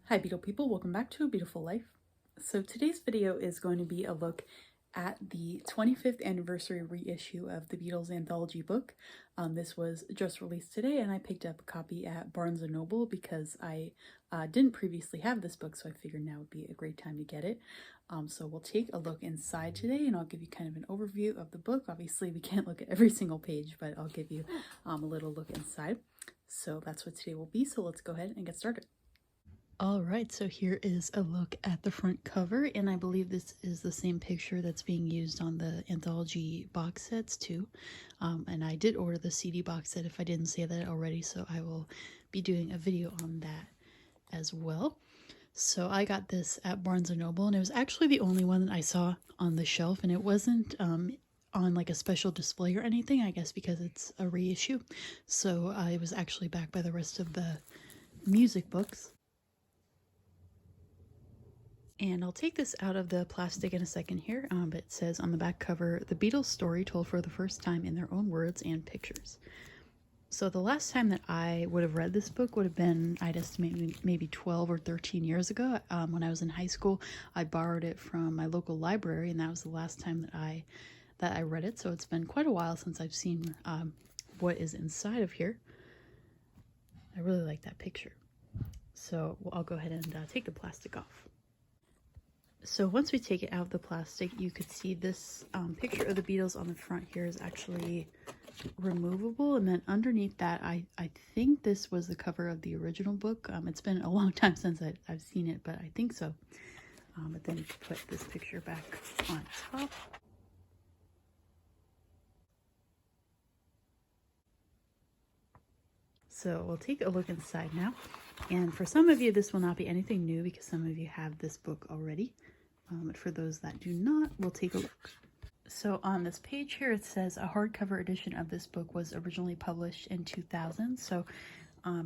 Hi Beatle people, welcome back to A Beautiful Life. So today's video is going to be a look at the 25th anniversary reissue of the Beatles Anthology book. This was just released today and I picked up a copy at Barnes & Noble because I didn't previously have this book, so I figured now would be a great time to get it. So we'll take a look inside today and I'll give you kind of an overview of the book. Obviously we can't look at every single page, but I'll give you a little look inside. So that's what today will be, so let's go ahead and get started. Alright, so here is a look at the front cover, and I believe this is the same picture that's being used on the anthology box sets too. And I did order the CD box set if I didn't say that already, so I will be doing a video on that as well. So I got this at Barnes & Noble, and it was actually the only one that I saw on the shelf, and it wasn't on like a special display or anything, I guess because it's a reissue. So I was actually backed by the rest of the music books. And I'll take this out of the plastic in a second here, but it says on the back cover, "The Beatles story told for the first time in their own words and pictures." So the last time that I would have read this book would have been, I'd estimate, maybe 12 or 13 years ago. When I was in high school, I borrowed it from my local library, and that was the last time that I read it. So it's been quite a while since I've seen what is inside of here. I really like that picture. So I'll go ahead and take the plastic off. So once we take it out of the plastic, you could see this picture of the Beatles on the front here is actually removable, and then underneath that I think this was the cover of the original book. It's been a long time since I've seen it, but I think so. But then you can put this picture back on top. So we'll take a look inside now, and for some of you this will not be anything new because some of you have this book already. But for those that do not, we'll take a look. So on this page here, it says a hardcover edition of this book was originally published in 2000. So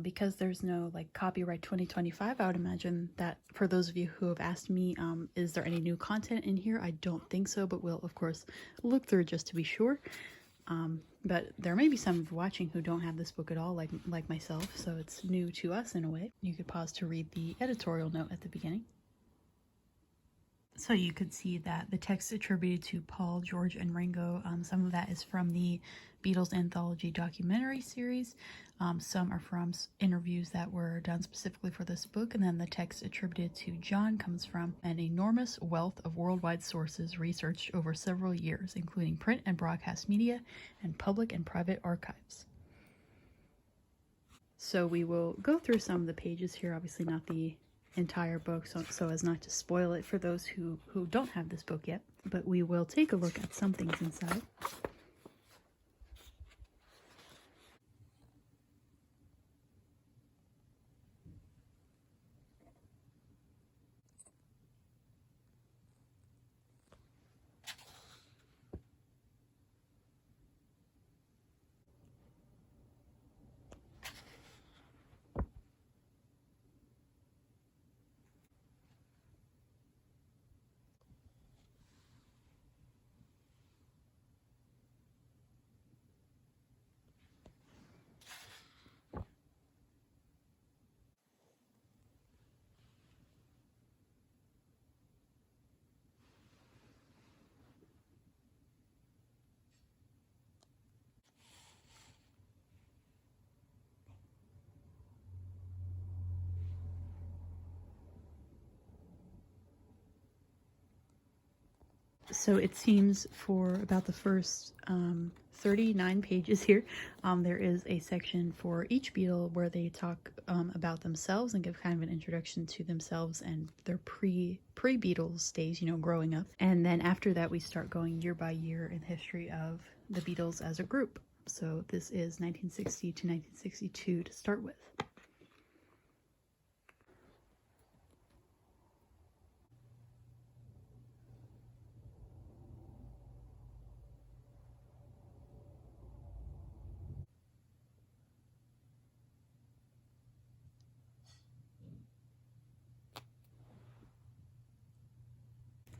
because there's no like copyright 2025, I would imagine that for those of you who have asked me, is there any new content in here? I don't think so, but we'll of course look through just to be sure. But there may be some watching who don't have this book at all, like myself, so it's new to us in a way. You could pause to read the editorial note at the beginning. So you could see that the text attributed to Paul, George, and Ringo, some of that is from the Beatles Anthology documentary series. Some are from interviews that were done specifically for this book, and then the text attributed to John comes from an enormous wealth of worldwide sources researched over several years, including print and broadcast media and public and private archives. So we will go through some of the pages here, obviously not the entire book so as not to spoil it for those who don't have this book yet, but we will take a look at some things inside. So it seems for about the first 39 pages here, there is a section for each Beatle where they talk about themselves and give kind of an introduction to themselves and their pre-Beatles days, you know, growing up. And then after that, we start going year by year in the history of the Beatles as a group. So this is 1960 to 1962 to start with.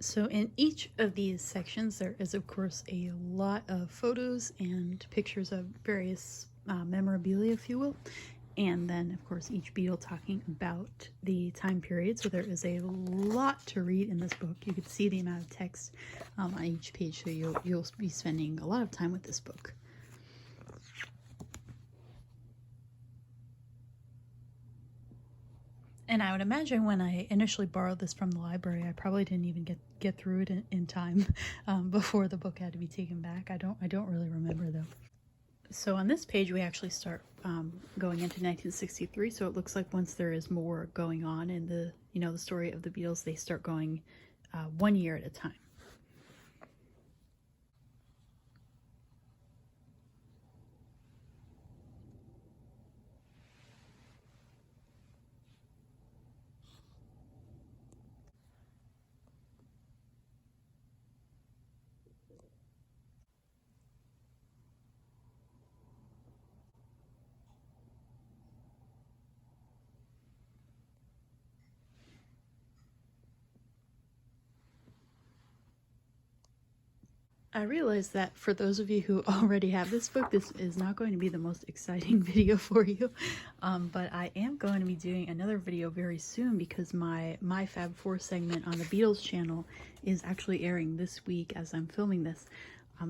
So in each of these sections, there is, of course, a lot of photos and pictures of various memorabilia, if you will. and then of course each Beatle talking about the time period. So there is a lot to read in this book. You can see the amount of text on each page, so you'll be spending a lot of time with this book. And I would imagine when I initially borrowed this from the library, I probably didn't even get through it in time before the book had to be taken back. I don't really remember though. So on this page, we actually start going into 1963. So it looks like once there is more going on in the the story of the Beatles, they start going 1 year at a time. I realize that for those of you who already have this book, this is not going to be the most exciting video for you, but I am going to be doing another video very soon because my Fab 4 segment on the Beatles channel is actually airing this week as I'm filming this,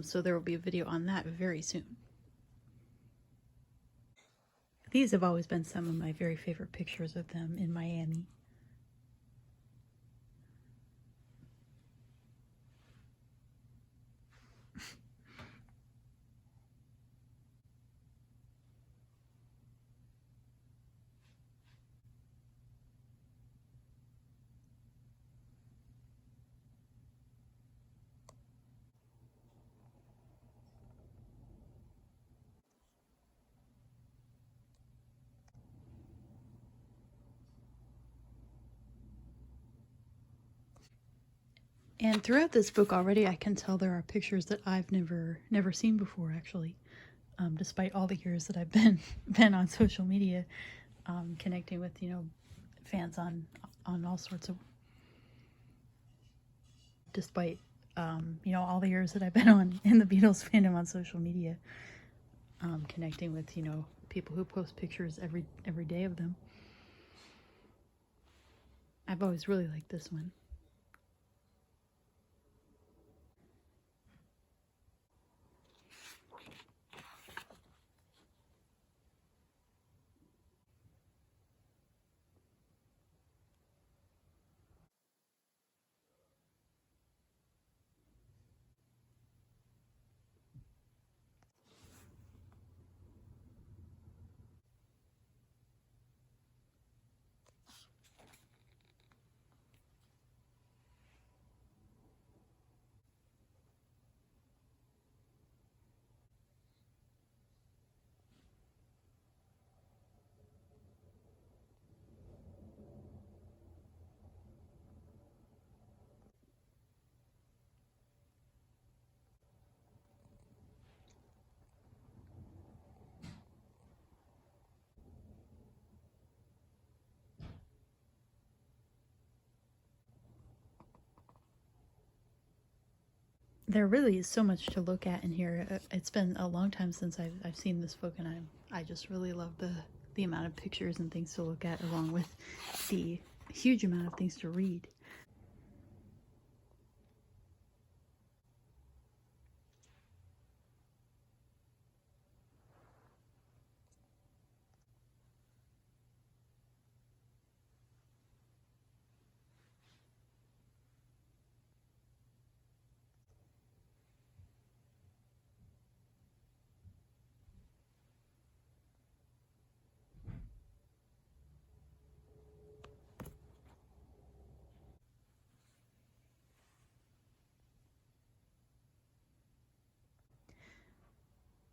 so there will be a video on that very soon. These have always been some of my very favorite pictures of them in Miami. And throughout this book already, I can tell there are pictures that I've never seen before, actually. Despite all the years that I've been on social media, connecting with fans on all sorts of. Despite all the years that I've been on in the Beatles fandom on social media, connecting with people who post pictures every day of them. I've always really liked this one. There really is so much to look at in here. It's been a long time since I've seen this book, and I just really love the amount of pictures and things to look at, along with the huge amount of things to read.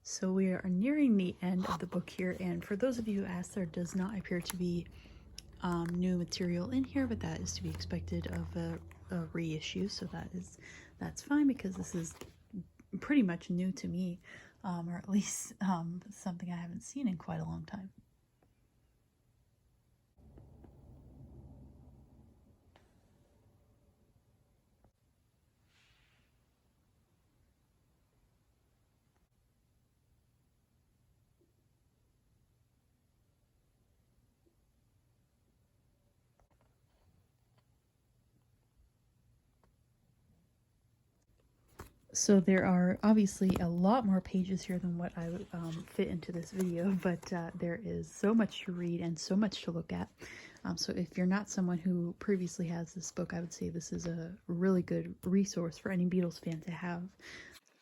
So we are nearing the end of the book here, and for those of you who asked, there does not appear to be new material in here, but that is to be expected of a reissue, so that's fine, because this is pretty much new to me, or at least something I haven't seen in quite a long time. So there are obviously a lot more pages here than what I would fit into this video, but there is so much to read and so much to look at. So if you're not someone who previously has this book, I would say this is a really good resource for any Beatles fan to have.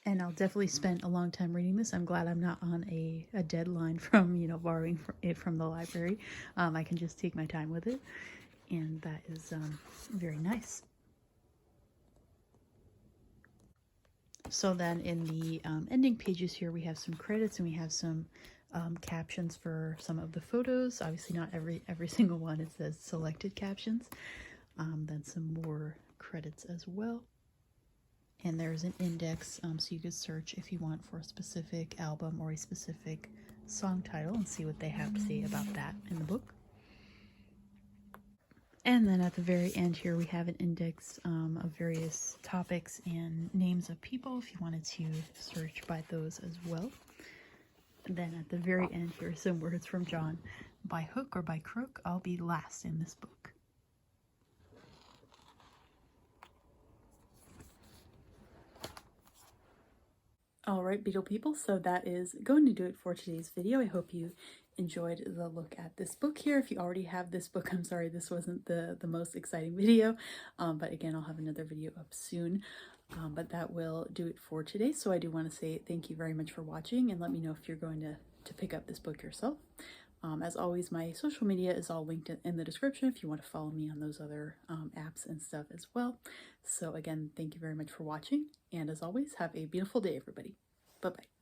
And I'll definitely spend a long time reading this. I'm glad I'm not on a deadline from, borrowing it from the library. I can just take my time with it, and that is very nice. So then in the ending pages here, we have some credits and we have some captions for some of the photos. Obviously not every single one, it says selected captions. Then some more credits as well. And there's an index, so you could search if you want for a specific album or a specific song title and see what they have to say about that in the book. And then at the very end here, we have an index of various topics and names of people if you wanted to search by those as well. And then at the very end here, some words from John. By hook or by crook, I'll be last in this book. Alright, Beatle people, so that is going to do it for today's video. I hope you enjoyed the look at this book here. If you already have this book, I'm sorry this wasn't the most exciting video, but again, I'll have another video up soon. But that will do it for today. So I do want to say thank you very much for watching, and let me know if you're going to pick up this book yourself. As always, my social media is all linked in the description if you want to follow me on those other apps and stuff as well. So again, thank you very much for watching, and as always, have a beautiful day, everybody. Bye-bye.